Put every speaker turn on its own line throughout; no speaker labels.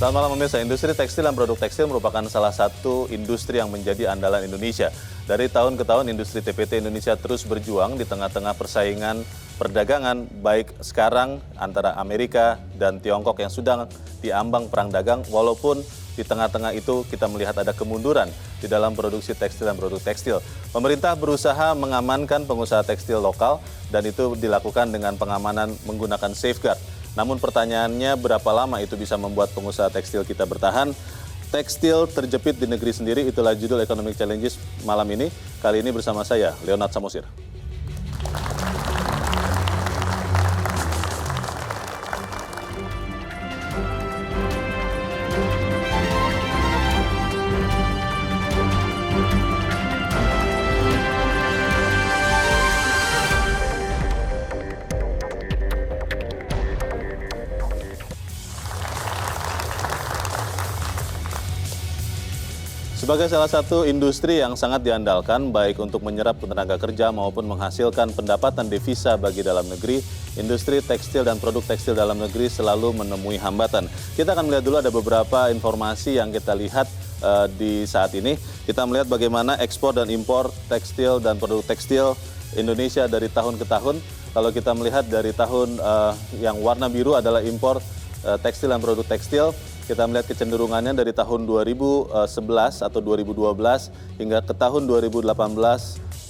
Selamat malam pemirsa. Industri tekstil dan produk tekstil merupakan salah satu industri yang menjadi andalan Indonesia. Dari tahun ke tahun industri TPT Indonesia terus berjuang di tengah-tengah persaingan perdagangan baik sekarang antara Amerika dan Tiongkok yang sedang diambang perang dagang, walaupun di tengah-tengah itu kita melihat ada kemunduran di dalam produksi tekstil dan produk tekstil. Pemerintah berusaha mengamankan pengusaha tekstil lokal dan itu dilakukan dengan pengamanan menggunakan safeguard. Namun pertanyaannya berapa lama itu bisa membuat pengusaha tekstil kita bertahan? Tekstil terjepit di negeri sendiri, itulah judul Economic Challenges malam ini. Kali ini bersama saya, Leonard Samosir. Sebagai salah satu industri yang sangat diandalkan baik untuk menyerap tenaga kerja maupun menghasilkan pendapatan devisa bagi dalam negeri, industri tekstil dan produk tekstil dalam negeri selalu menemui hambatan. Kita akan melihat dulu ada beberapa informasi yang kita lihat di saat ini. Kita melihat bagaimana ekspor dan impor tekstil dan produk tekstil Indonesia dari tahun ke tahun. Kalau kita melihat dari tahun yang warna biru adalah impor tekstil dan produk tekstil. Kita melihat kecenderungannya dari tahun 2011 atau 2012 hingga ke tahun 2018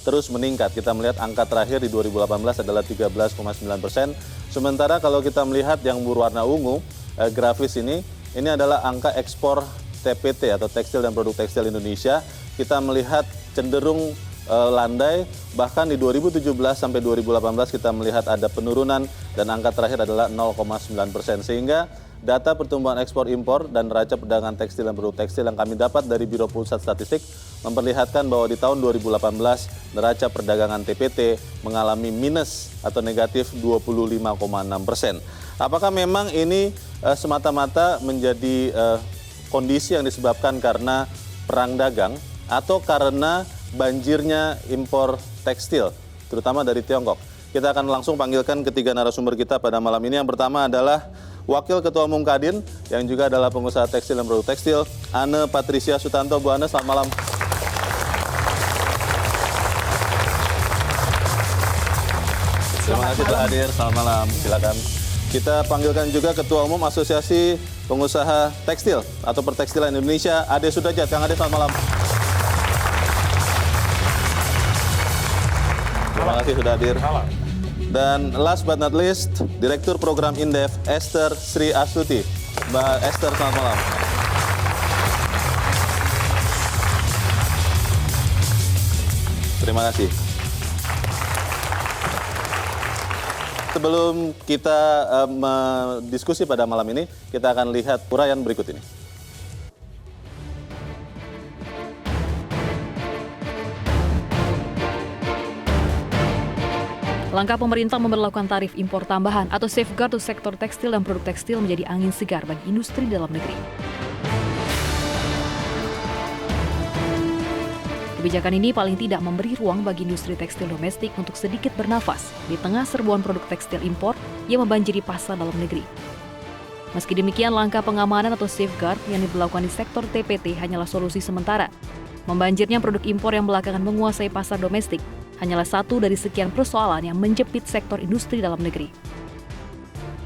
terus meningkat. Kita melihat angka terakhir di 2018 adalah 13,9%. Sementara kalau kita melihat yang berwarna ungu, grafis ini adalah angka ekspor TPT atau tekstil dan produk tekstil Indonesia. Kita melihat cenderung landai, bahkan di 2017 sampai 2018 kita melihat ada penurunan dan angka terakhir adalah 0,9%. Sehingga data pertumbuhan ekspor impor dan neraca perdagangan tekstil dan produk tekstil yang kami dapat dari Biro Pusat Statistik memperlihatkan bahwa di tahun 2018 neraca perdagangan TPT mengalami minus atau negatif 25,6%. Apakah memang ini semata-mata menjadi kondisi yang disebabkan karena perang dagang atau karena banjirnya impor tekstil, terutama dari Tiongkok? Kita akan langsung panggilkan ketiga narasumber kita pada malam ini. Yang pertama adalah Wakil Ketua Umum Kadin yang juga adalah pengusaha tekstil dan produk tekstil, Anne Patricia Sutanto. Bu Anne, selamat malam. Terima kasih telah hadir, selamat malam. Silakan. Kita panggilkan juga Ketua Umum Asosiasi Pengusaha Tekstil atau Pertekstilan Indonesia, Ade Sudajat. Kang Ade, selamat malam. Terima kasih sudah hadir. Dan last but not least, Direktur Program Indef, Esther Sri Astuti. Mbak Esther, selamat malam. Terima kasih. Sebelum kita mendiskusi pada malam ini, kita akan lihat uraian berikut ini.
Langkah pemerintah memberlakukan tarif impor tambahan atau safeguard untuk sektor tekstil dan produk tekstil menjadi angin segar bagi industri dalam negeri. Kebijakan ini paling tidak memberi ruang bagi industri tekstil domestik untuk sedikit bernafas di tengah serbuan produk tekstil impor yang membanjiri pasar dalam negeri. Meski demikian, langkah pengamanan atau safeguard yang diberlakukan di sektor TPT hanyalah solusi sementara. Membanjirnya produk impor yang belakangan menguasai pasar domestik hanyalah satu dari sekian persoalan yang menjepit sektor industri dalam negeri.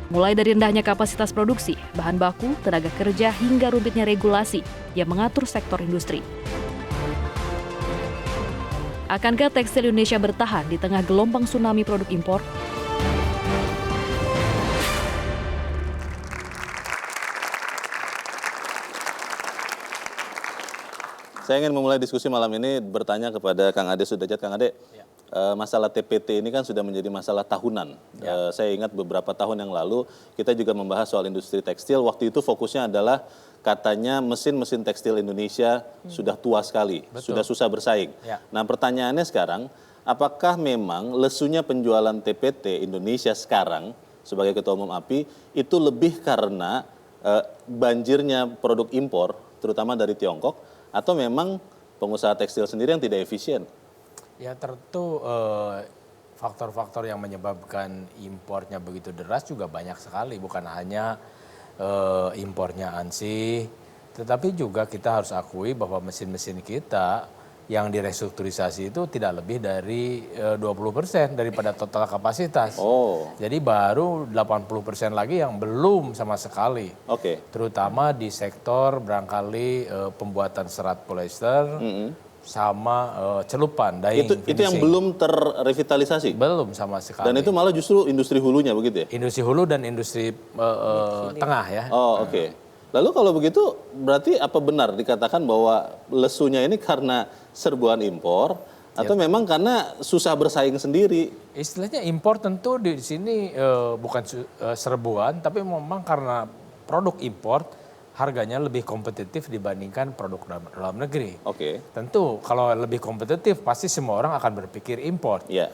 Mulai dari rendahnya kapasitas produksi, bahan baku, tenaga kerja, hingga rumitnya regulasi yang mengatur sektor industri. Akankah tekstil Indonesia bertahan di tengah gelombang tsunami produk impor?
Saya ingin memulai diskusi malam ini bertanya kepada Kang Ade Sudajat. Kang Ade, masalah TPT ini kan sudah menjadi masalah tahunan. Saya ingat beberapa tahun yang lalu kita juga membahas soal industri tekstil. Waktu itu fokusnya adalah katanya mesin-mesin tekstil Indonesia sudah tua sekali, sudah susah bersaing. Nah, pertanyaannya sekarang, apakah memang lesunya penjualan TPT Indonesia sekarang sebagai Ketua Umum API itu lebih karena banjirnya produk impor, terutama dari Tiongkok, atau memang pengusaha tekstil sendiri yang tidak efisien?
Ya tentu faktor-faktor yang menyebabkan impornya begitu deras juga banyak sekali. Bukan hanya impornya ANSI. Tetapi juga kita harus akui bahwa mesin-mesin kita yang direstrukturisasi itu tidak lebih dari 20% daripada total kapasitas.
Oh.
Jadi baru 80% lagi yang belum sama sekali.
Oke.
Terutama di sektor barangkali pembuatan serat polyester sama celupan, dyeing,
Itu yang
finishing.
belum terrevitalisasi?
Belum sama sekali.
Dan itu malah justru industri hulunya begitu ya?
Industri hulu dan industri tengah ya.
Oh, oke. Lalu kalau begitu berarti apa benar dikatakan bahwa lesunya ini karena serbuan impor atau memang karena susah bersaing sendiri?
Istilahnya impor tentu di sini bukan serbuan, tapi memang karena produk impor harganya lebih kompetitif dibandingkan produk dalam negeri.
Oke.
Tentu kalau lebih kompetitif pasti semua orang akan berpikir impor.
Ya.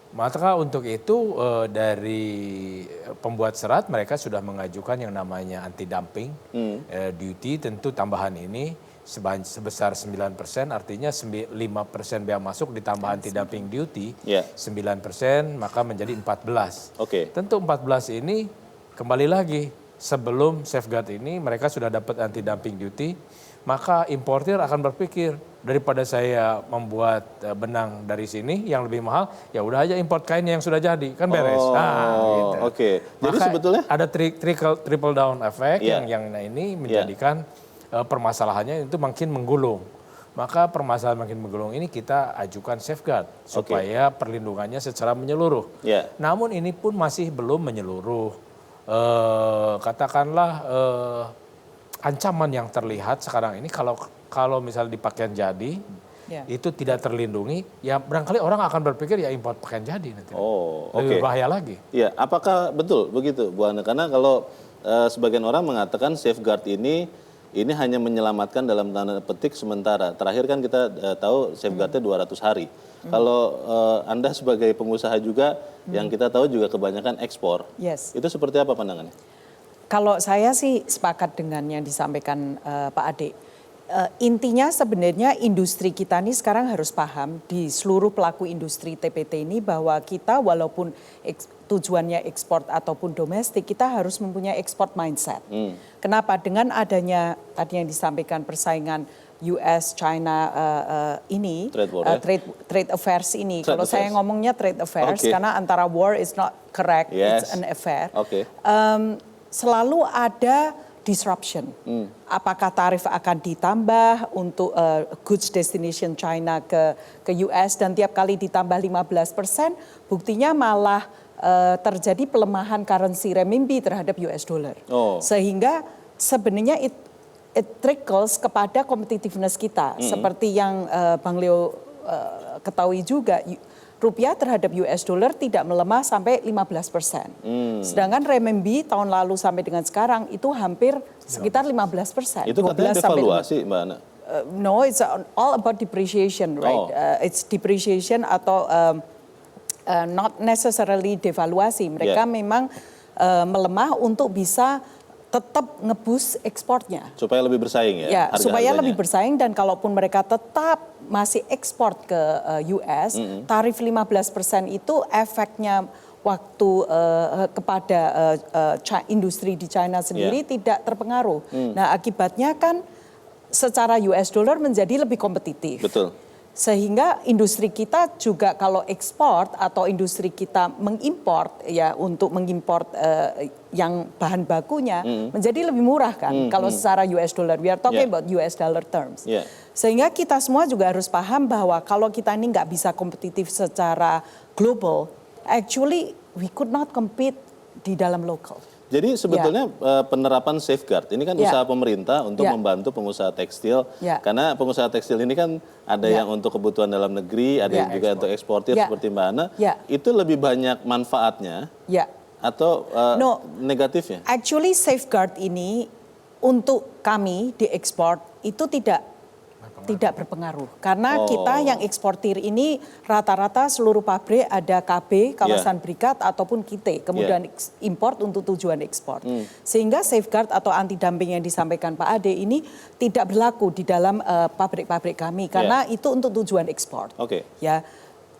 Maka untuk itu dari pembuat serat mereka sudah mengajukan yang namanya anti dumping duty, tentu tambahan ini sebesar 9%, artinya 5% bea masuk ditambah anti dumping duty, 9% maka menjadi 14.
Oke.
Tentu 14 ini kembali lagi sebelum safeguard ini mereka sudah dapat anti dumping duty, maka importir akan berpikir daripada saya membuat benang dari sini yang lebih mahal, ya udah aja import kainnya yang sudah jadi, kan beres.
Oh,
gitu.
oke. Jadi
Maka
sebetulnya
ada trickle down effect yang ini menjadikan permasalahannya itu makin menggulung. Maka permasalahan makin menggulung ini kita ajukan safeguard supaya perlindungannya secara menyeluruh. Namun ini pun masih belum menyeluruh. Katakanlah ancaman yang terlihat sekarang ini kalau misalnya di pakaian jadi itu tidak terlindungi, ya barangkali orang akan berpikir ya import pakaian jadi nanti. Lebih bahaya lagi.
Ya, apakah betul begitu Bu Ana? Karena kalau sebagian orang mengatakan safeguard ini hanya menyelamatkan dalam tanda petik sementara. Terakhir kan kita tahu safeguardnya 200 hari. Kalau Anda sebagai pengusaha juga yang kita tahu juga kebanyakan ekspor. Itu seperti apa pandangannya?
Kalau saya sih sepakat dengan yang disampaikan Pak Ade. Intinya sebenarnya industri kita ini sekarang harus paham di seluruh pelaku industri TPT ini bahwa kita walaupun tujuannya ekspor ataupun domestik, kita harus mempunyai ekspor mindset. Kenapa? Dengan adanya tadi yang disampaikan persaingan US, China ini, trade affairs ini. Kalau saya ngomongnya trade affairs karena antara war is not correct, it's an affair. Selalu ada disruption. Apakah tarif akan ditambah untuk goods destination China ke US dan tiap kali ditambah 15%, buktinya malah terjadi pelemahan currency renminbi terhadap US dollar. Sehingga sebenarnya it trickles kepada competitiveness kita. Seperti yang Bang Leo ketahui juga, rupiah terhadap US dollar tidak melemah sampai 15%. Sedangkan renminbi tahun lalu sampai dengan sekarang itu hampir sekitar 15%.
Itu katanya devaluasi Mbak Ana?
No, it's all about depreciation, right? It's depreciation atau not necessarily devaluasi. Mereka memang melemah untuk bisa tetap ngebus ekspornya.
Supaya lebih bersaing ya?
Supaya lebih bersaing dan kalaupun mereka tetap masih ekspor ke US, tarif 15% itu efeknya waktu kepada industri di China sendiri tidak terpengaruh. Nah akibatnya kan secara US dollar menjadi lebih kompetitif.
Betul.
Sehingga industri kita juga kalau ekspor atau industri kita mengimport ya untuk mengimport yang bahan bakunya menjadi lebih murah kan kalau secara US dollar. We are talking about US dollar terms. Sehingga kita semua juga harus paham bahwa kalau kita ini nggak bisa kompetitif secara global, actually we could not compete di dalam lokal.
Jadi sebetulnya penerapan safeguard ini kan usaha pemerintah untuk membantu pengusaha tekstil. Karena pengusaha tekstil ini kan ada yang untuk kebutuhan dalam negeri, ada yang juga untuk eksportir seperti Mbak Ana. Itu lebih banyak manfaatnya atau negatifnya?
Actually safeguard ini untuk kami di ekspor itu tidak berpengaruh. Karena kita yang eksportir ini rata-rata seluruh pabrik ada KB, kawasan berikat ataupun KITE. Kemudian import untuk tujuan ekspor. Sehingga safeguard atau anti dumping yang disampaikan Pak Ade ini tidak berlaku di dalam pabrik-pabrik kami. Karena itu untuk tujuan ekspor. Ya.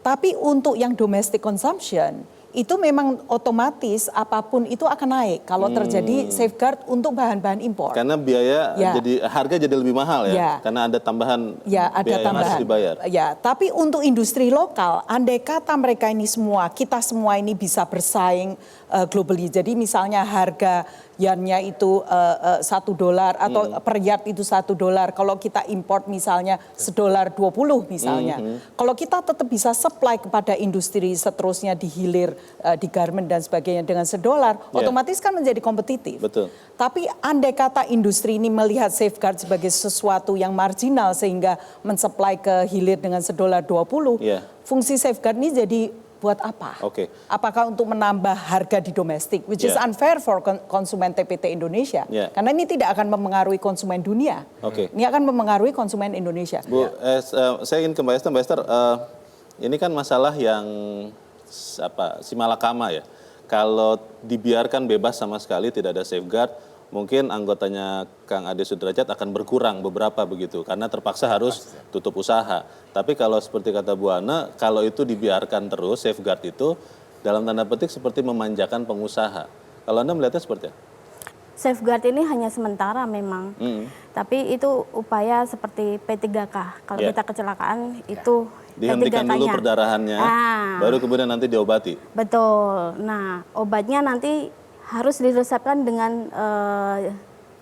Tapi untuk yang domestic consumption itu memang otomatis apapun itu akan naik kalau terjadi safeguard untuk bahan-bahan impor.
Karena biaya
Ya.
harga jadi lebih mahal ya,
Ya.
karena ada tambahan
Ya, ada
biaya yang harus
tambahan.
dibayar.
Ya, tapi untuk industri lokal, andai kata mereka ini semua, kita semua ini bisa bersaing globally. Jadi misalnya harga yannya itu $1 atau per yard itu $1. Kalau kita import misalnya $1.20 misalnya. Kalau kita tetap bisa supply kepada industri seterusnya di hilir, di garment dan sebagainya dengan $1, otomatis kan menjadi kompetitif.
Betul.
Tapi andai kata industri ini melihat safeguard sebagai sesuatu yang marginal sehingga mensuplai ke hilir dengan $1.20, fungsi safeguard ini jadi buat apa?
Oke.
Apakah untuk menambah harga di domestik, which is unfair for konsumen TPT Indonesia? Karena ini tidak akan mempengaruhi konsumen dunia. Ini akan mempengaruhi konsumen Indonesia.
Bu, saya ingin ke Mbak Esther. Mbak Esther, ini kan masalah yang simalakama ya. Kalau dibiarkan bebas sama sekali, tidak ada safeguard, mungkin anggotanya Kang Ade Sudrajat akan berkurang beberapa begitu, karena terpaksa harus tutup usaha. Tapi kalau seperti kata Bu Ana, kalau itu dibiarkan terus, safeguard itu dalam tanda petik seperti memanjakan pengusaha. Kalau Anda melihatnya seperti apa?
Safeguard ini hanya sementara memang, tapi itu upaya seperti P3K. Kalau kita kecelakaan itu
dihentikan dulu perdarahannya, baru kemudian nanti diobati.
Betul. Nah, obatnya nanti harus diresepkan dengan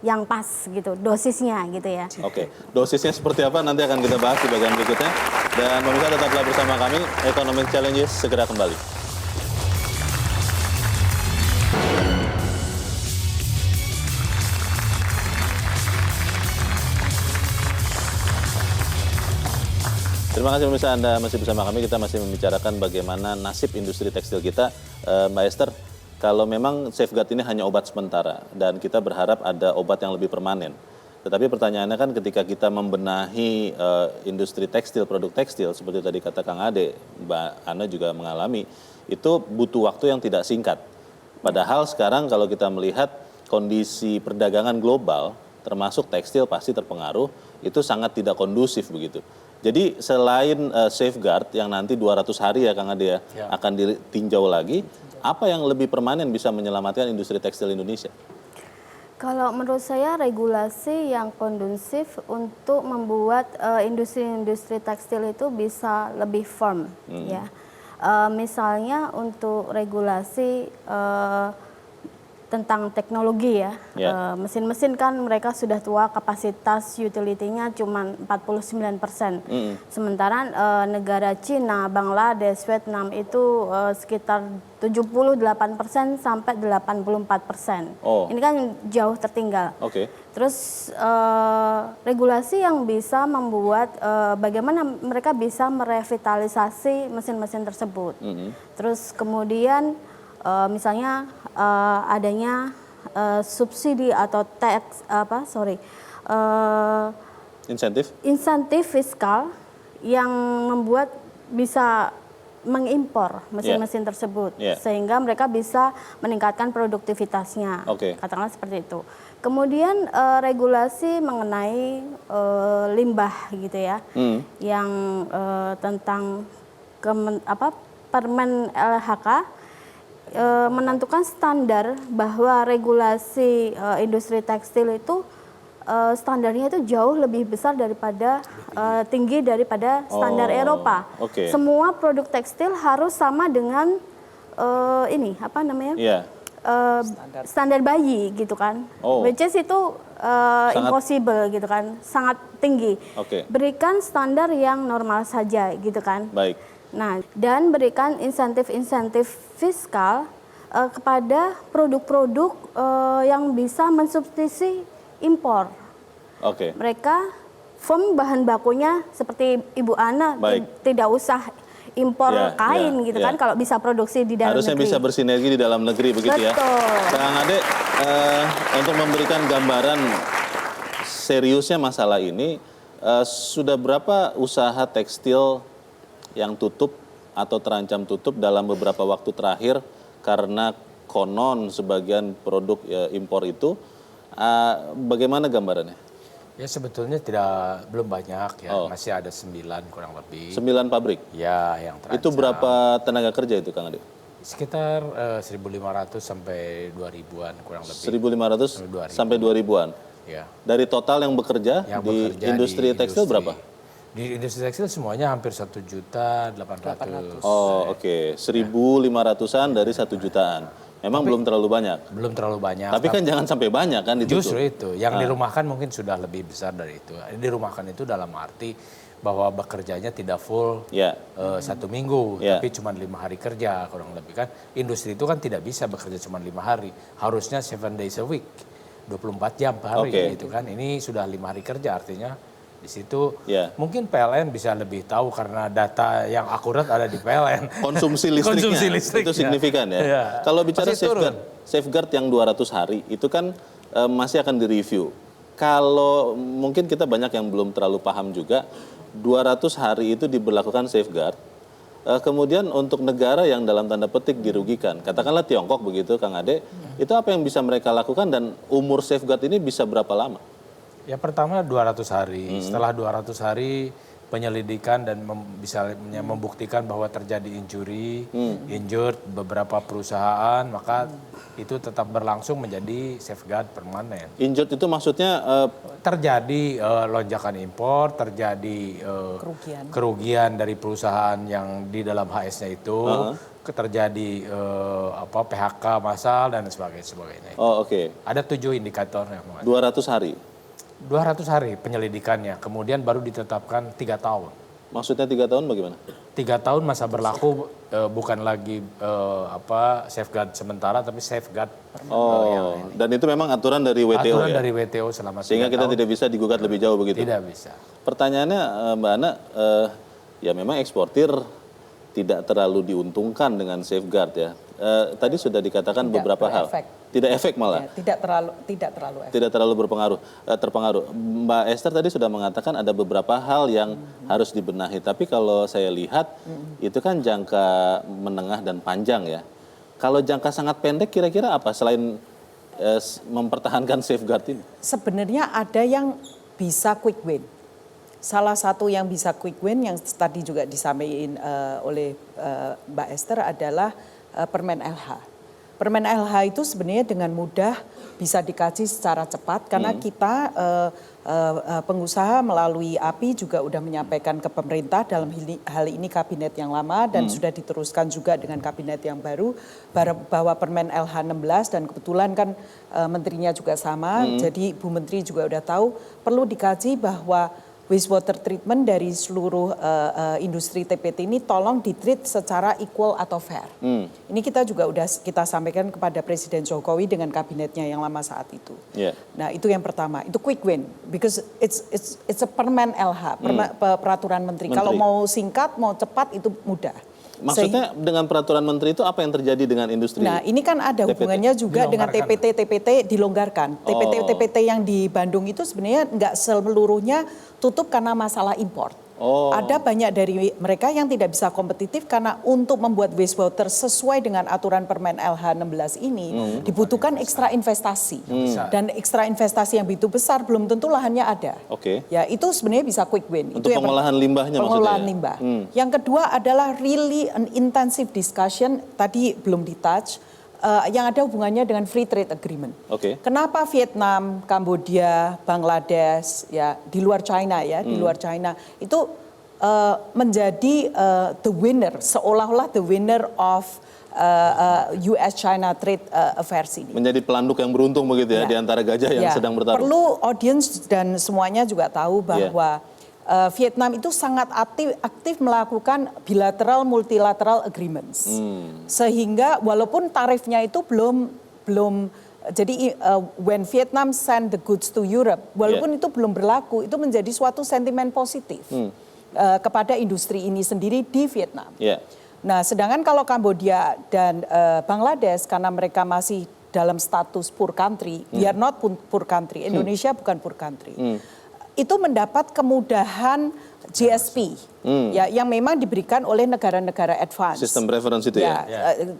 yang pas gitu, dosisnya gitu ya.
Oke, dosisnya seperti apa nanti akan kita bahas di bagian berikutnya. Dan pemirsa tetaplah bersama kami, Economic Challenges segera kembali. Terima kasih pemirsa, Anda masih bersama kami. Kita masih membicarakan bagaimana nasib industri tekstil kita. Mbak Esther, kalau memang safeguard ini hanya obat sementara dan kita berharap ada obat yang lebih permanen. Tetapi pertanyaannya kan ketika kita membenahi industri tekstil, produk tekstil, seperti tadi kata Kang Ade, Mbak Ana juga mengalami, itu butuh waktu yang tidak singkat. Padahal sekarang kalau kita melihat kondisi perdagangan global, termasuk tekstil pasti terpengaruh, itu sangat tidak kondusif begitu. Jadi selain safeguard yang nanti 200 hari ya Kang Ade ya, akan ditinjau lagi, apa yang lebih permanen bisa menyelamatkan industri tekstil Indonesia?
Kalau menurut saya regulasi yang kondusif untuk membuat industri-industri tekstil itu bisa lebih firm ya. Misalnya untuk regulasi tentang teknologi ya. Mesin-mesin kan mereka sudah tua, kapasitas utility-nya cuma 49%. Sementara negara Cina, Bangladesh, Vietnam itu sekitar 78% sampai 84%. Ini kan jauh tertinggal. Terus regulasi yang bisa membuat bagaimana mereka bisa merevitalisasi mesin-mesin tersebut. Terus kemudian misalnya adanya subsidi atau insentif fiskal yang membuat bisa mengimpor mesin-mesin tersebut sehingga mereka bisa meningkatkan produktivitasnya, katakanlah seperti itu. Kemudian regulasi mengenai limbah gitu ya, yang tentang Permen LHK menentukan standar bahwa regulasi industri tekstil itu standarnya itu jauh lebih besar daripada tinggi daripada standar Eropa. Semua produk tekstil harus sama dengan standar bayi gitu kan. Which is itu impossible gitu kan, sangat tinggi. Berikan standar yang normal saja gitu kan. Nah, dan berikan insentif-insentif fiskal kepada produk-produk yang bisa mensubstitusi impor. Mereka firm bahan bakunya seperti Ibu Ana tidak usah impor kain gitu kan, kalau bisa produksi di dalam negeri.
Harusnya bisa bersinergi di dalam negeri begitu ya. Kang Ade, untuk memberikan gambaran seriusnya masalah ini, sudah berapa usaha tekstil yang tutup atau terancam tutup dalam beberapa waktu terakhir karena konon sebagian produk impor itu, bagaimana gambarannya?
Ya sebetulnya belum banyak ya, masih ada 9 kurang lebih.
9 pabrik?
Ya, yang terancam.
Itu berapa tenaga kerja itu Kang Ade?
Sekitar 1.500 sampai 2.000-an kurang lebih.
1.500 sampai 2.000-an.
Ya.
Dari total yang bekerja di industri tekstil berapa?
Di industri tekstil semuanya hampir 1.800.000.
Oh, oke. 1.500-an dari 1 jutaan. Memang belum terlalu banyak.
Belum terlalu banyak.
Tapi kan jangan sampai banyak kan itu.
Justru itu. Yang dirumahkan mungkin sudah lebih besar dari itu. Dirumahkan itu dalam arti bahwa bekerjanya tidak full 1 minggu, tapi cuma 5 hari kerja kurang lebih kan. Industri itu kan tidak bisa bekerja cuma 5 hari, harusnya 7 days a week, 24 jam per hari gitu kan. Ini sudah 5 hari kerja, artinya di situ mungkin PLN bisa lebih tahu karena data yang akurat ada di PLN.
Konsumsi listriknya, itu signifikan ya. Kalau bicara safeguard yang 200 hari itu kan masih akan direview. Kalau mungkin kita banyak yang belum terlalu paham juga, 200 hari itu diberlakukan safeguard. Kemudian untuk negara yang dalam tanda petik dirugikan, katakanlah Tiongkok begitu Kang Ade, itu apa yang bisa mereka lakukan dan umur safeguard ini bisa berapa lama?
Ya pertama 200 hari, setelah 200 hari penyelidikan dan bisa membuktikan bahwa terjadi injured beberapa perusahaan, maka itu tetap berlangsung menjadi safeguard permanen.
Injured itu maksudnya
terjadi lonjakan impor, terjadi kerugian dari perusahaan yang di dalam HS-nya itu, terjadi PHK massal dan sebagainya.
Oh, oke.
Ada 7 indikatornya.
200 hari.
200 hari penyelidikannya, kemudian baru ditetapkan 3 tahun.
Maksudnya 3 tahun bagaimana?
3 tahun masa berlaku bukan lagi safeguard sementara, tapi safeguard.
Dan itu memang aturan dari WTO.
Aturan dari WTO selama 3 tahun.
Sehingga kita tidak bisa digugat lebih jauh begitu?
Tidak bisa.
Pertanyaannya Mbak Ana, ya memang eksportir tidak terlalu diuntungkan dengan safeguard ya. Tadi sudah dikatakan beberapa hal. Tidak efek malah.
Ya, tidak terlalu efek.
Tidak terlalu terpengaruh. Mbak Esther tadi sudah mengatakan ada beberapa hal yang harus dibenahi. Tapi kalau saya lihat itu kan jangka menengah dan panjang ya. Kalau jangka sangat pendek kira-kira apa selain mempertahankan safeguard ini?
Sebenarnya ada yang bisa quick win. Salah satu yang bisa quick win yang tadi juga disampaikan oleh Mbak Esther adalah Permen LH. Permen LH itu sebenarnya dengan mudah bisa dikaji secara cepat karena kita pengusaha melalui API juga sudah menyampaikan ke pemerintah dalam hal ini kabinet yang lama dan sudah diteruskan juga dengan kabinet yang baru bahwa Permen LH 16 dan kebetulan kan menterinya juga sama, jadi Bu Menteri juga sudah tahu perlu dikaji bahwa wastewater treatment dari seluruh industri TPT ini tolong ditreat secara equal atau fair. Ini kita juga udah kita sampaikan kepada Presiden Jokowi dengan kabinetnya yang lama saat itu. Nah itu yang pertama, itu quick win because it's a Permen LH, peraturan menteri. Kalau mau singkat, mau cepat itu mudah.
Maksudnya dengan peraturan menteri itu apa yang terjadi dengan industri?
Nah ini kan ada hubungannya juga dengan TPT dilonggarkan. TPT yang di Bandung itu sebenarnya nggak seluruhnya tutup karena masalah impor. Ada banyak dari mereka yang tidak bisa kompetitif karena untuk membuat wastewater sesuai dengan aturan Permen LH 16 ini dibutuhkan ekstra investasi. Dan ekstra investasi yang begitu besar belum tentu lahannya ada. Ya itu sebenarnya bisa quick win.
Untuk itu pengolahan limbahnya
pengolahan
maksudnya?
Limbah. Yang kedua adalah really an intensive discussion, tadi belum di-touch, yang ada hubungannya dengan free trade agreement. Kenapa Vietnam, Kambodia, Bangladesh, ya di luar China ya, di luar China itu menjadi the winner, seolah-olah the winner of US-China trade affairs ini.
Menjadi pelanduk yang beruntung begitu ya, di antara gajah yang sedang bertarung.
Perlu audience dan semuanya juga tahu bahwa Vietnam itu sangat aktif melakukan bilateral multilateral agreements. Sehingga walaupun tarifnya itu belum jadi when Vietnam send the goods to Europe, walaupun itu belum berlaku, itu menjadi suatu sentimen positif kepada industri ini sendiri di Vietnam. Nah, sedangkan kalau Kambodia dan Bangladesh karena mereka masih dalam status poor country, we are not poor country, Indonesia bukan poor country. Itu mendapat kemudahan GSP ya yang memang diberikan oleh negara-negara advance.
Sistem preference itu ya.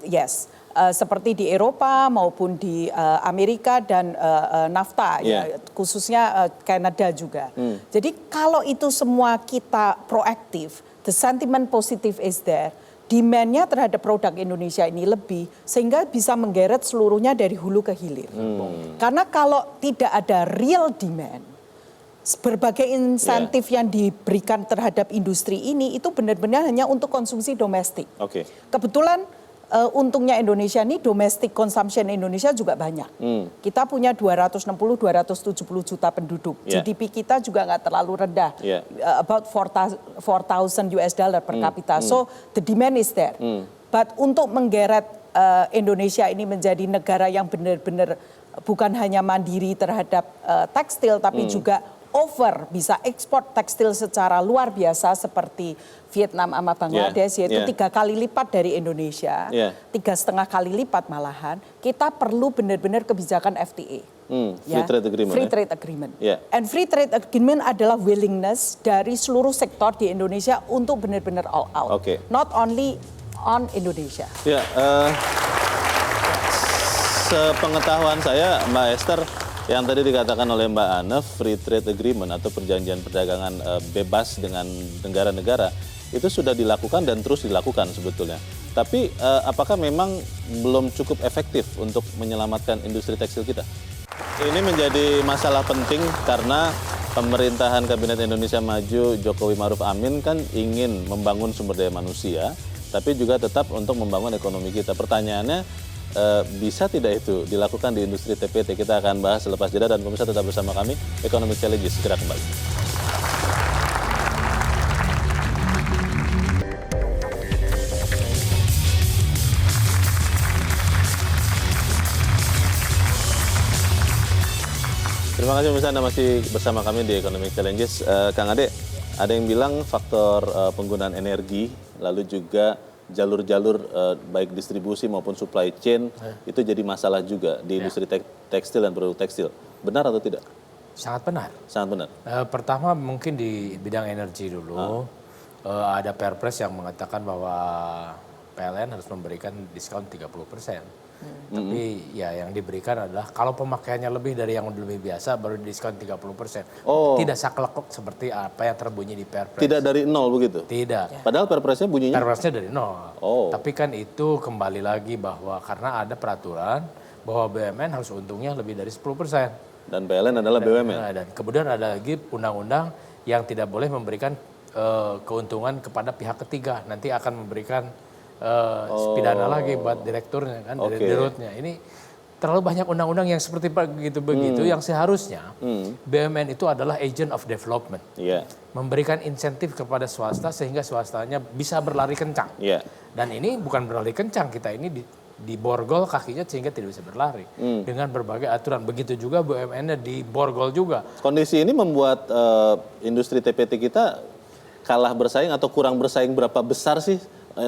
Yes. Seperti di Eropa maupun di Amerika dan NAFTA ya, khususnya Kanada juga. Jadi kalau itu semua kita proaktif, the sentiment positive is there, demand-nya terhadap produk Indonesia ini lebih, sehingga bisa menggeret seluruhnya dari hulu ke hilir. Karena kalau tidak ada real demand, berbagai insentif yang diberikan terhadap industri ini itu benar-benar hanya untuk konsumsi domestik. Kebetulan untungnya Indonesia ini domestic consumption Indonesia juga banyak. Kita punya 260-270 juta penduduk. GDP kita juga nggak terlalu rendah. About $4,000 per kapita. So the demand is there. But untuk menggeret Indonesia ini menjadi negara yang benar-benar bukan hanya mandiri terhadap tekstil, tapi juga bisa ekspor tekstil secara luar biasa seperti Vietnam sama Bangladesh, yaitu 3 kali lipat dari Indonesia, 3,5 kali lipat malahan. Kita perlu benar-benar kebijakan FTA.
Free trade agreement.
Free trade agreement. And free trade agreement adalah willingness dari seluruh sektor di Indonesia untuk benar-benar all out. Not only on Indonesia.
Sepengetahuan saya, Mbak Esther, yang tadi dikatakan oleh Mbak Ane, free trade agreement atau perjanjian perdagangan bebas dengan negara-negara, itu sudah dilakukan dan terus dilakukan sebetulnya. Tapi apakah memang belum cukup efektif untuk menyelamatkan industri tekstil kita? Ini menjadi masalah penting karena pemerintahan Kabinet Indonesia Maju Jokowi Maruf Amin kan ingin membangun sumber daya manusia, tapi juga tetap untuk membangun ekonomi kita. Pertanyaannya, bisa tidak itu dilakukan di industri TPT? Kita akan bahas selepas jeda dan pemirsa tetap bersama kami. Economic Challenges segera kembali. Terima kasih pemirsa, Anda masih bersama kami di Economic Challenges. Kang Ade, ada yang bilang faktor penggunaan energi, lalu juga jalur-jalur baik distribusi maupun supply chain itu jadi masalah juga di industri tekstil dan produk tekstil. Benar atau tidak?
Sangat benar.
Sangat benar.
Pertama mungkin di bidang energi dulu. Ada Perpres yang mengatakan bahwa PLN harus memberikan diskon 30%. Tapi ya yang diberikan adalah kalau pemakaiannya lebih dari yang lebih biasa baru diskon 30%. Tidak saklek seperti apa yang terbunyi di Perpres.
Tidak dari nol begitu?
Tidak.
Padahal Perpresnya bunyinya?
Perpresnya dari nol. Tapi kan itu kembali lagi bahwa karena ada peraturan bahwa BUMN harus untungnya lebih dari 10%.
Dan PLN adalah BUMN?
Dan kemudian ada lagi undang-undang yang tidak boleh memberikan keuntungan kepada pihak ketiga. Nanti akan memberikan pidana lagi buat direkturnya kan, dirutnya. Ini terlalu banyak undang-undang yang seperti begitu yang seharusnya BUMN itu adalah agent of development. Memberikan insentif kepada swasta sehingga swastanya bisa berlari kencang. Dan ini bukan berlari kencang, kita ini diborgol kakinya sehingga tidak bisa berlari dengan berbagai aturan. Begitu juga BUMN-nya diborgol juga.
Kondisi ini membuat industri TPT kita kalah bersaing atau kurang bersaing berapa besar sih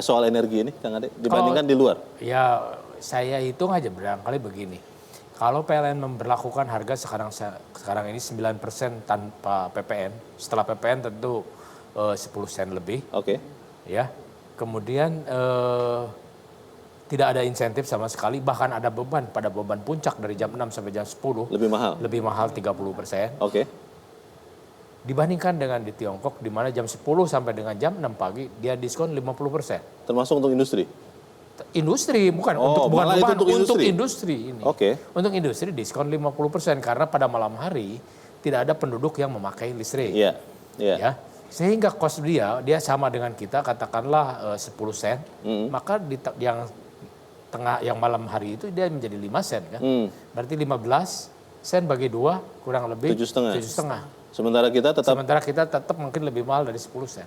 soal energi ini, Kang Ade, dibandingkan di luar? Ya,
saya hitung aja barangkali begini. Kalau PLN memberlakukan harga sekarang ini 9% tanpa PPN, setelah PPN tentu 10 sen lebih. Ya. Kemudian tidak ada insentif sama sekali, bahkan ada beban pada beban puncak dari jam 6 sampai jam 10.
Lebih mahal?
Lebih mahal 30%. Dibandingkan dengan di Tiongkok, di mana jam 10 sampai dengan jam 6 pagi, dia diskon 50%.
Termasuk untuk industri?
Industri, bukan untuk industri ini. Untuk industri diskon 50%, karena pada malam hari tidak ada penduduk yang memakai listrik. Ya. Sehingga cost dia sama dengan kita, katakanlah 10 sen, maka yang malam hari itu dia menjadi 5 sen kan. Berarti 15 sen bagi 2 kurang lebih 7,5.
Sementara kita
tetap mungkin lebih mahal dari 10 sen.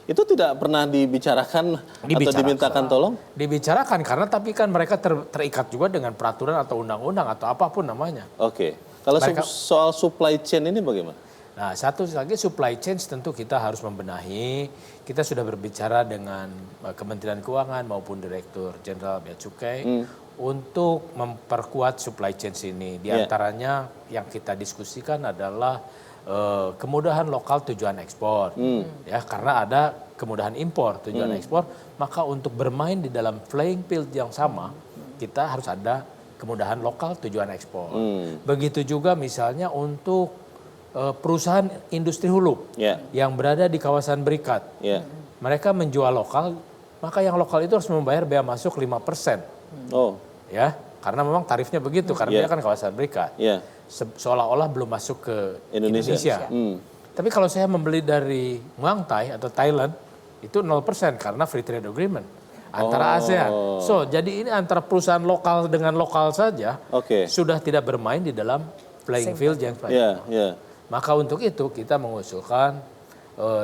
Itu tidak pernah dibicarakan atau dimintakan tolong?
Dibicarakan karena tapi kan mereka terikat juga dengan peraturan atau undang-undang atau apapun namanya.
Kalau soal supply chain ini bagaimana?
Nah, satu lagi supply chain tentu kita harus membenahi. Kita sudah berbicara dengan Kementerian Keuangan maupun Direktur Jenderal Bea Cukai untuk memperkuat supply chain ini. Di antaranya yang kita diskusikan adalah kemudahan lokal tujuan ekspor, ya, karena ada kemudahan impor tujuan ekspor, maka untuk bermain di dalam playing field yang sama kita harus ada kemudahan lokal tujuan ekspor. Begitu juga misalnya untuk perusahaan industri hulu yang berada di kawasan berikat, mereka menjual lokal maka yang lokal itu harus membayar bea masuk 5%.
Oh.
Ya, karena memang tarifnya begitu, karena dia kan kawasan berikat. Seolah-olah belum masuk ke Indonesia. Tapi kalau saya membeli dari Muang Thai atau Thailand, itu 0% karena free trade agreement antara ASEAN. So, jadi ini antara perusahaan lokal dengan lokal saja sudah tidak bermain di dalam playing field yang sama. Maka untuk itu kita mengusulkan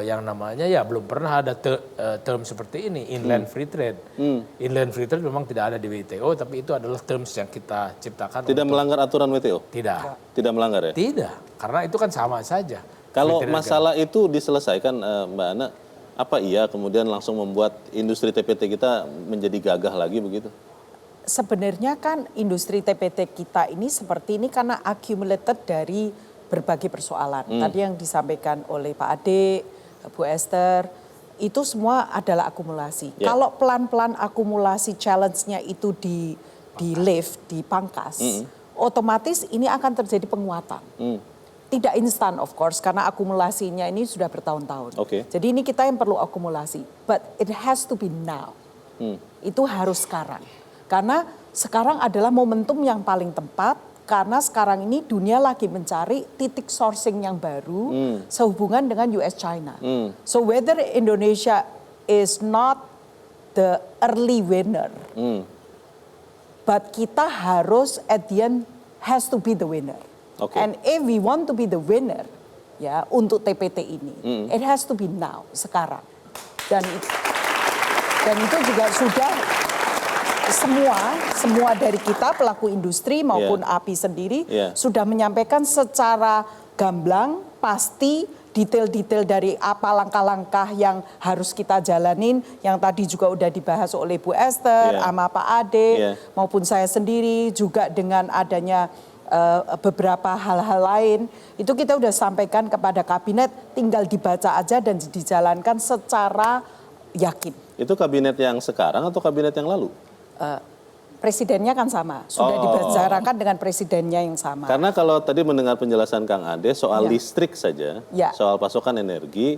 yang namanya belum pernah ada term seperti ini, inland free trade. Inland free trade memang tidak ada di WTO, tapi itu adalah terms yang kita ciptakan.
Tidak melanggar aturan WTO?
Tidak.
Tidak melanggar ya?
Tidak, karena itu kan sama saja.
Kalau masalah itu diselesaikan, Mbak Ana, apa iya kemudian langsung membuat industri TPT kita menjadi gagah lagi begitu?
Sebenarnya kan industri TPT kita ini seperti ini karena accumulated dari berbagai persoalan. Tadi yang disampaikan oleh Pak Ade, Bu Esther, itu semua adalah akumulasi. Kalau pelan-pelan akumulasi challenge-nya itu di lift, dipangkas, otomatis ini akan terjadi penguatan. Tidak instan of course, karena akumulasinya ini sudah bertahun-tahun. Jadi ini kita yang perlu akumulasi. But it has to be now. Itu harus sekarang. Karena sekarang adalah momentum yang paling tepat, karena sekarang ini dunia lagi mencari titik sourcing yang baru sehubungan dengan US-China. So whether Indonesia is not the early winner, but kita harus at the end has to be the winner. And if we want to be the winner, ya untuk TPT ini, it has to be now, sekarang. Dan itu juga sudah semua dari kita pelaku industri maupun API sendiri sudah menyampaikan secara gamblang, pasti, detail-detail dari apa langkah-langkah yang harus kita jalanin, yang tadi juga udah dibahas oleh Bu Esther, sama Pak Ade, maupun saya sendiri juga dengan adanya beberapa hal-hal lain, itu kita udah sampaikan kepada kabinet, tinggal dibaca aja dan dijalankan secara yakin.
Itu kabinet yang sekarang atau kabinet yang lalu?
Presidennya kan sama, sudah dibicarakan dengan presidennya yang sama.
Karena kalau tadi mendengar penjelasan Kang Ade soal listrik saja, soal pasokan energi,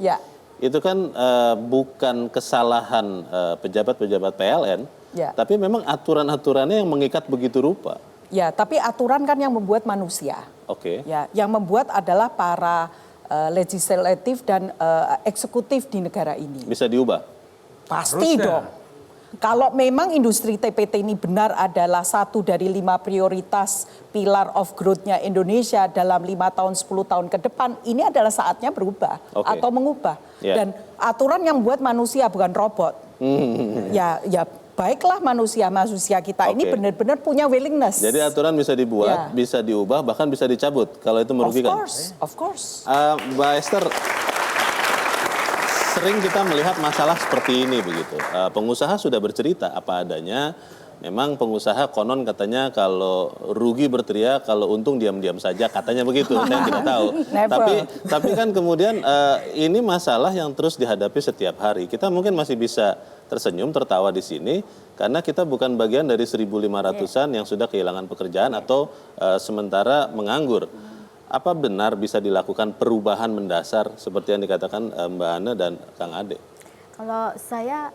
itu kan bukan kesalahan pejabat-pejabat PLN, tapi memang aturan-aturannya yang mengikat begitu rupa.
Ya, tapi aturan kan yang membuat manusia. Ya, yang membuat adalah para legislatif dan eksekutif di negara ini.
Bisa diubah?
Pasti dong. Kalau memang industri TPT ini benar adalah satu dari 5 prioritas pilar of growth-nya Indonesia dalam 5 tahun, 10 tahun ke depan, ini adalah saatnya berubah atau mengubah. Dan aturan yang buat manusia bukan robot. Ya baiklah manusia kita ini benar-benar punya willingness.
Jadi aturan bisa dibuat, bisa diubah, bahkan bisa dicabut kalau itu merugikan.
Of course.
Mbak Esther, sering kita melihat masalah seperti ini begitu. Pengusaha sudah bercerita apa adanya. Memang pengusaha konon katanya kalau rugi berteriak, kalau untung diam-diam saja, katanya begitu. Saya tidak tahu. Tapi kan kemudian ini masalah yang terus dihadapi setiap hari. Kita mungkin masih bisa tersenyum, tertawa di sini karena kita bukan bagian dari 1.500-an yang sudah kehilangan pekerjaan atau sementara menganggur. Apa benar bisa dilakukan perubahan mendasar seperti yang dikatakan Mbak Ana dan Kang Ade?
Kalau saya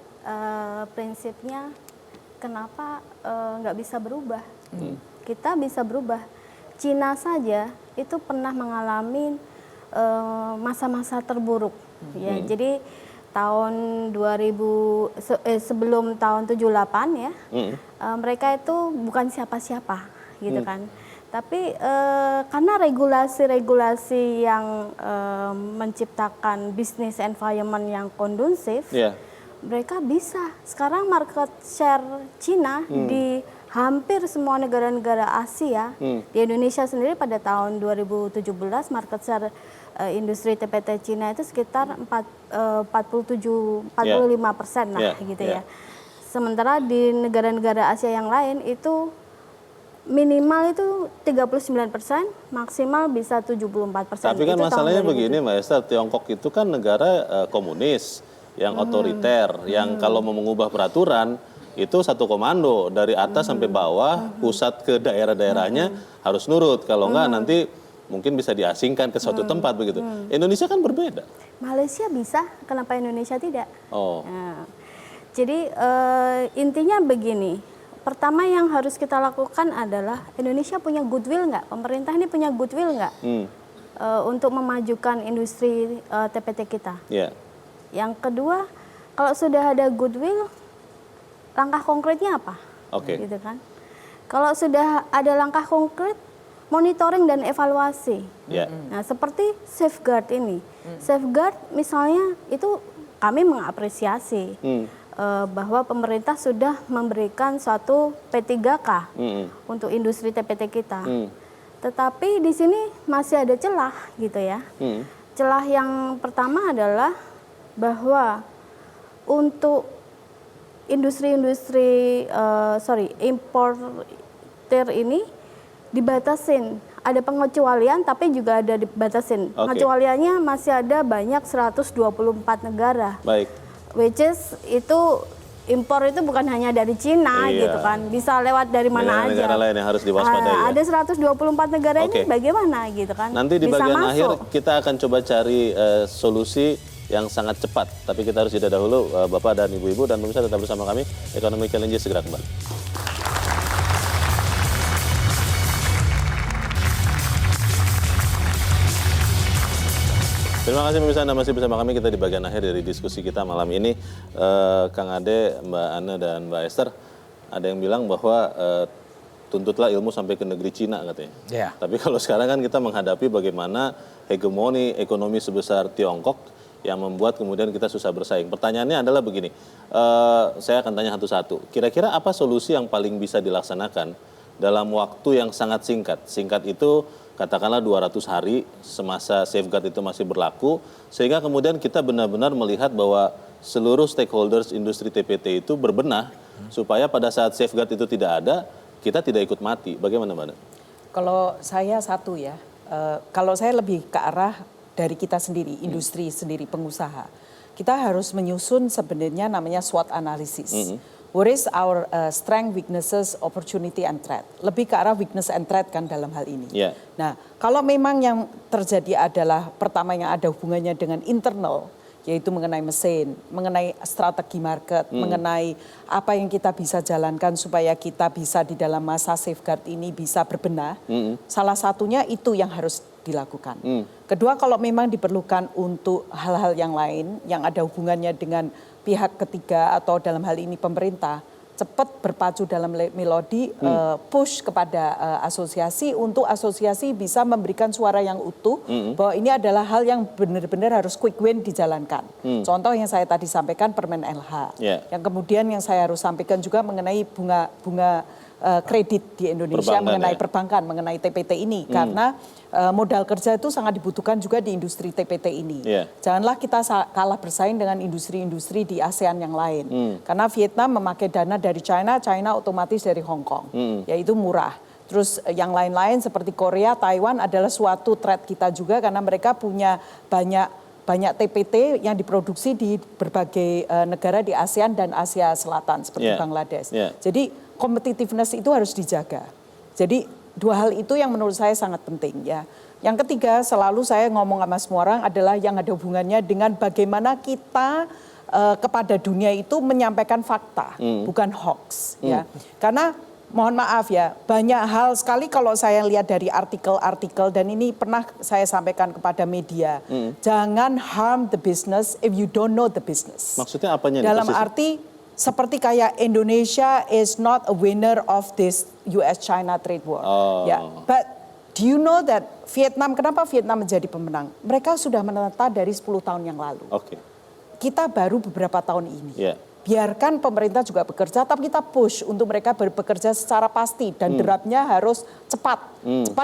prinsipnya kenapa nggak bisa berubah? Kita bisa berubah. Cina saja itu pernah mengalami masa-masa terburuk. Ya, jadi tahun 2000 sebelum tahun 78 ya, mereka itu bukan siapa-siapa gitu kan. Tapi karena regulasi-regulasi yang menciptakan business environment yang kondusif, mereka bisa. Sekarang market share Cina di hampir semua negara-negara Asia, di Indonesia sendiri pada tahun 2017 market share industri TPT Cina itu sekitar 45% lah gitu ya. Sementara di negara-negara Asia yang lain itu minimal itu 39%, maksimal bisa 74%.
Tapi kan masalahnya begini Mbak Esther, Tiongkok itu kan negara komunis yang otoriter, yang kalau mau mengubah peraturan itu satu komando dari atas sampai bawah, pusat ke daerah-daerahnya harus nurut. Kalau enggak nanti mungkin bisa diasingkan ke suatu tempat begitu. Indonesia kan berbeda.
Malaysia bisa, kenapa Indonesia tidak? Jadi intinya begini, pertama yang harus kita lakukan adalah Indonesia punya goodwill nggak? Pemerintah ini punya goodwill nggak untuk memajukan industri TPT kita?
Yeah.
Yang kedua, kalau sudah ada goodwill, langkah konkretnya apa?
Oke.
Gitu kan? Kalau sudah ada langkah konkret, monitoring dan evaluasi.
Yeah.
Nah, seperti safeguard ini, safeguard misalnya itu kami mengapresiasi. Bahwa pemerintah sudah memberikan suatu P3K untuk industri TPT kita. Tetapi di sini masih ada celah gitu ya. Celah yang pertama adalah bahwa untuk industri-industri importer ini dibatasin. Ada pengecualian tapi juga ada dibatasin. Pengecualiannya masih ada banyak 124 negara.
Baik.
Which is itu impor itu bukan hanya dari Cina gitu kan, bisa lewat dari mana aja.
Negara lain yang harus diwaspadai.
Ada 124 negara ini bagaimana gitu kan?
Nanti di
bisa
bagian
masuk.
akhir kita akan coba cari solusi yang sangat cepat. Tapi kita harus jeda dahulu Bapak dan Ibu-Ibu, dan pemirsa tetap bersama kami. Ekonomi Challenge segera kembali. Terima kasih pemirsa, Anda masih bersama kami. Kita di bagian akhir dari diskusi kita malam ini. Kang Ade, Mbak Ana, dan Mbak Esther, ada yang bilang bahwa tuntutlah ilmu sampai ke negeri Cina katanya.
Yeah.
Tapi kalau sekarang kan kita menghadapi bagaimana hegemoni ekonomi sebesar Tiongkok yang membuat kemudian kita susah bersaing. Pertanyaannya adalah begini, saya akan tanya satu-satu. Kira-kira apa solusi yang paling bisa dilaksanakan dalam waktu yang sangat singkat? Singkat itu katakanlah 200 hari semasa safeguard itu masih berlaku, sehingga kemudian kita benar-benar melihat bahwa seluruh stakeholders industri TPT itu berbenah supaya pada saat safeguard itu tidak ada, kita tidak ikut mati. Bagaimana Mbak?
Kalau saya satu ya, kalau saya lebih ke arah dari kita sendiri, industri sendiri, pengusaha. Kita harus menyusun sebenarnya namanya SWOT analysis. What is our strength, weaknesses, opportunity, and threat? Lebih ke arah weakness and threat kan dalam hal ini.
Yeah.
Nah, kalau memang yang terjadi adalah pertama yang ada hubungannya dengan internal, yaitu mengenai mesin, mengenai strategi market, mengenai apa yang kita bisa jalankan supaya kita bisa di dalam masa safeguard ini bisa berbenah. Salah satunya itu yang harus dilakukan. Kedua, kalau memang diperlukan untuk hal-hal yang lain yang ada hubungannya dengan pihak ketiga atau dalam hal ini pemerintah, cepat berpacu dalam melodi, push kepada asosiasi untuk asosiasi bisa memberikan suara yang utuh bahwa ini adalah hal yang benar-benar harus quick win dijalankan. Contoh yang saya tadi sampaikan Permen LH. Yang kemudian yang saya harus sampaikan juga mengenai bunga kredit di Indonesia, mengenai perbankan, mengenai TPT ini, karena modal kerja itu sangat dibutuhkan juga di industri TPT ini. Janganlah kita kalah bersaing dengan industri-industri di ASEAN yang lain, karena Vietnam memakai dana dari China, China otomatis dari Hong Kong, yaitu murah. Terus yang lain-lain seperti Korea, Taiwan adalah suatu threat kita juga karena mereka punya banyak TPT yang diproduksi di berbagai negara di ASEAN dan Asia Selatan seperti Bangladesh. Jadi competitiveness itu harus dijaga. Jadi dua hal itu yang menurut saya sangat penting ya. Yang ketiga selalu saya ngomong sama semua orang adalah yang ada hubungannya dengan bagaimana kita kepada dunia itu menyampaikan fakta, bukan hoax ya. Karena mohon maaf ya, banyak hal sekali kalau saya lihat dari artikel-artikel dan ini pernah saya sampaikan kepada media. Jangan harm the business if you don't know the business.
Maksudnya apanya?
Dalam arti seperti kayak Indonesia is not a winner of this US-China trade war. Ya, but do you know that Vietnam, kenapa Vietnam menjadi pemenang? Mereka sudah menata dari 10 tahun yang lalu. Kita baru beberapa tahun ini. Biarkan pemerintah juga bekerja, tapi kita push untuk mereka bekerja secara pasti dan derapnya harus cepat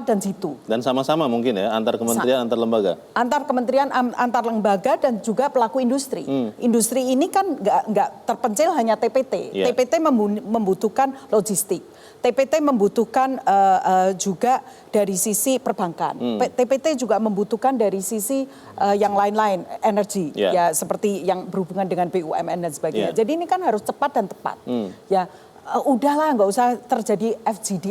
dan jitu.
Dan sama-sama mungkin ya, antar kementerian, antar lembaga.
Antar kementerian, antar lembaga dan juga pelaku industri. Industri ini kan nggak terpencil hanya TPT. TPT membutuhkan logistik. TPT membutuhkan juga dari sisi perbankan. TPT juga membutuhkan dari sisi yang lain-lain, energi, ya seperti yang berhubungan dengan BUMN dan sebagainya. Jadi ini kan harus cepat dan tepat. Ya, udahlah nggak usah terjadi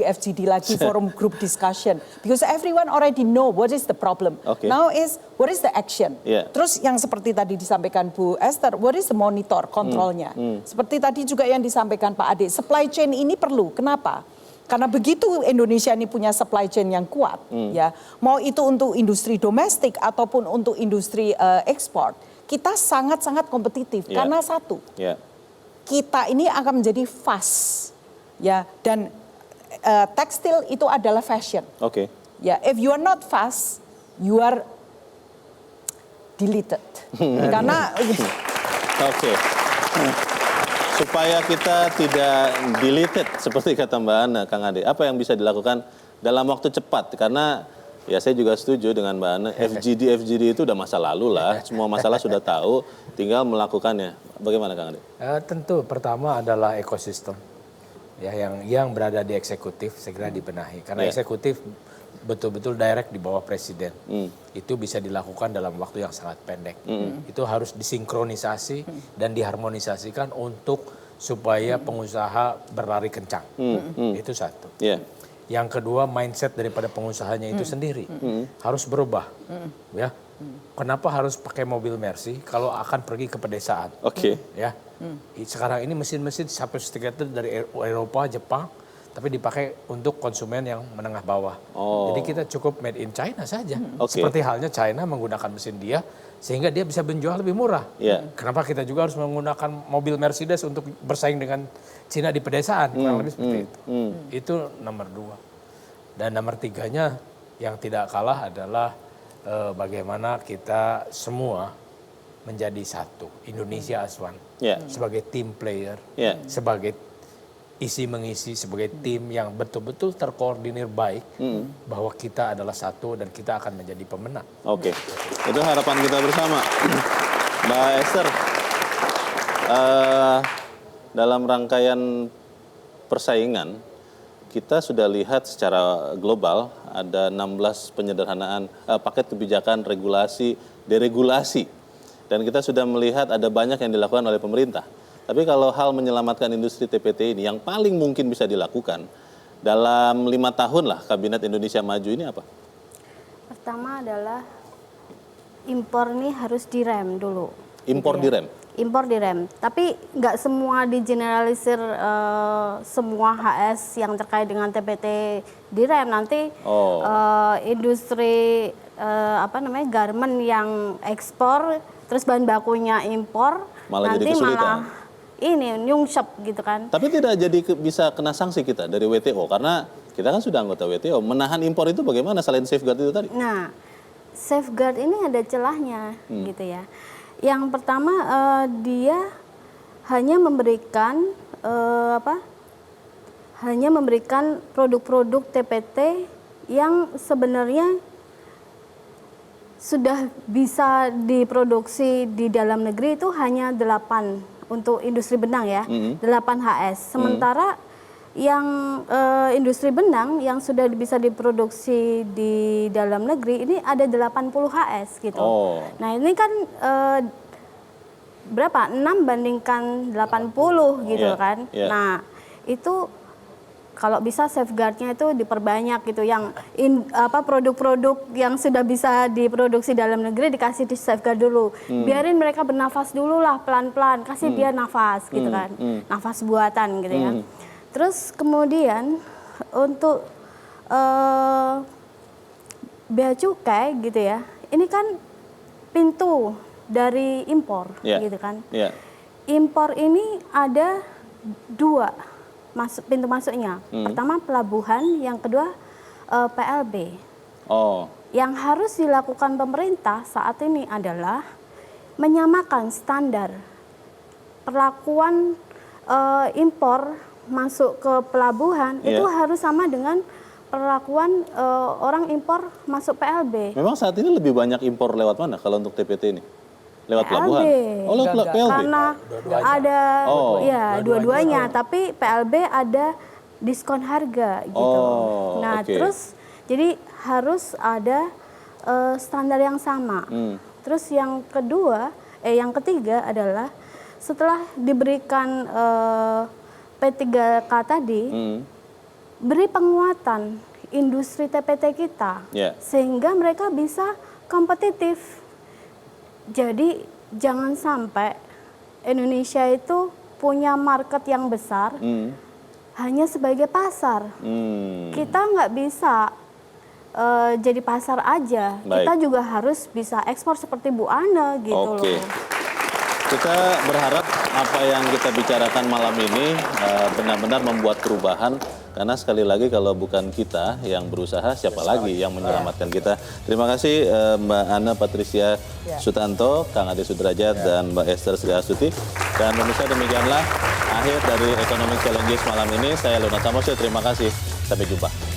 FGD lagi, forum group discussion, because everyone already know what is the problem. Now is what is the action. Terus yang seperti tadi disampaikan Bu Esther, what is the monitor, kontrolnya. Seperti tadi juga yang disampaikan Pak Ade, supply chain ini perlu. Kenapa? Karena begitu Indonesia ini punya supply chain yang kuat, ya, mau itu untuk industri domestik ataupun untuk industri ekspor, kita sangat-sangat kompetitif. Karena satu, kita ini akan menjadi fast, ya, dan tekstil itu adalah fashion. Ya, if you are not fast, you are deleted. Karena
supaya kita tidak deleted seperti kata Mbak Ana, Kang Ade, apa yang bisa dilakukan dalam waktu cepat? Karena ya saya juga setuju dengan Mbak Ana, FGD itu udah masa lalu lah, semua masalah sudah tahu, tinggal melakukannya. Bagaimana Kang Ade?
Tentu pertama adalah ekosistem, ya, yang berada di eksekutif segera dibenahi, karena eksekutif betul-betul direct di bawah presiden. Itu bisa dilakukan dalam waktu yang sangat pendek. Itu harus disinkronisasi dan diharmonisasikan untuk supaya pengusaha berlari kencang. Itu satu. Yang kedua, mindset daripada pengusahanya itu sendiri harus berubah. Ya, kenapa harus pakai mobil Mercy kalau akan pergi ke pedesaan? Ya, sekarang ini mesin-mesin sophisticated dari Eropa, Jepang, tapi dipakai untuk konsumen yang menengah bawah. Jadi kita cukup made in China saja. Seperti halnya China menggunakan mesin dia, sehingga dia bisa menjual lebih murah. Kenapa kita juga harus menggunakan mobil Mercedes untuk bersaing dengan Cina di pedesaan? Kurang lebih seperti itu. Itu nomor 2. Dan nomor 3-nya yang tidak kalah adalah bagaimana kita semua menjadi satu. Indonesia as one. Sebagai team player, sebagai isi mengisi sebagai tim yang betul-betul terkoordinir baik, bahwa kita adalah satu dan kita akan menjadi pemenang.
Itu harapan kita bersama. Mbak Esther, dalam rangkaian persaingan, kita sudah lihat secara global ada 16 penyederhanaan paket kebijakan regulasi, deregulasi. Dan kita sudah melihat ada banyak yang dilakukan oleh pemerintah. Tapi kalau hal menyelamatkan industri TPT ini yang paling mungkin bisa dilakukan dalam 5 tahun lah Kabinet Indonesia Maju ini apa?
Pertama adalah impor ini harus direm dulu.
Impor
gitu ya.
direm?
Impor direm. Tapi nggak semua digeneralisir semua HS yang terkait dengan TPT direm. Nanti industri garment yang ekspor terus bahan bakunya impor
malah
nanti
jadi kesulitan.
Malah ini nyungsep gitu kan.
Tapi tidak jadi bisa kena sanksi kita dari WTO karena kita kan sudah anggota WTO. Menahan impor itu bagaimana selain safeguard itu tadi?
Nah, safeguard ini ada celahnya gitu ya. Yang pertama dia hanya memberikan hanya memberikan produk-produk TPT yang sebenarnya sudah bisa diproduksi di dalam negeri itu hanya 8 untuk industri benang ya, 8 HS. Sementara yang industri benang yang sudah bisa diproduksi di dalam negeri ini ada 80 HS gitu. Nah ini kan berapa? 6 bandingkan 80 gitu kan. Nah itu kalau bisa safeguardnya itu diperbanyak gitu, yang produk-produk yang sudah bisa diproduksi dalam negeri dikasih di safeguard dulu, biarin mereka bernafas dulu lah pelan-pelan, kasih dia nafas gitu kan, nafas buatan gitu ya. Terus kemudian untuk bea cukai gitu ya, ini kan pintu dari impor gitu kan. Impor ini ada 2 pintu masuknya. Pertama pelabuhan, yang kedua PLB. Yang harus dilakukan pemerintah saat ini adalah menyamakan standar perlakuan impor masuk ke pelabuhan itu harus sama dengan perlakuan orang impor masuk PLB.
Memang saat ini lebih banyak impor lewat mana kalau untuk TPT ini? Lewat pelabuhan? Lewat PLB?
Karena ada dua-duanya, tapi PLB ada diskon harga gitu. Terus jadi harus ada standar yang sama. Terus yang ketiga adalah setelah diberikan P3K tadi, beri penguatan industri TPT kita, sehingga mereka bisa kompetitif. Jadi jangan sampai Indonesia itu punya market yang besar hanya sebagai pasar. Kita nggak bisa jadi pasar aja. Kita juga harus bisa ekspor seperti Bu Ana gitu loh.
Kita berharap apa yang kita bicarakan malam ini benar-benar membuat perubahan. Karena sekali lagi kalau bukan kita yang berusaha, siapa lagi yang menyelamatkan kita. Terima kasih Mbak Ana Patricia Sutanto, Kang Ade Sudrajat, dan Mbak Esther Sri Astuti. Dan pemirsa, demikianlah akhir dari Economic Challenges malam ini. Saya Leonard Samosir, terima kasih. Sampai jumpa.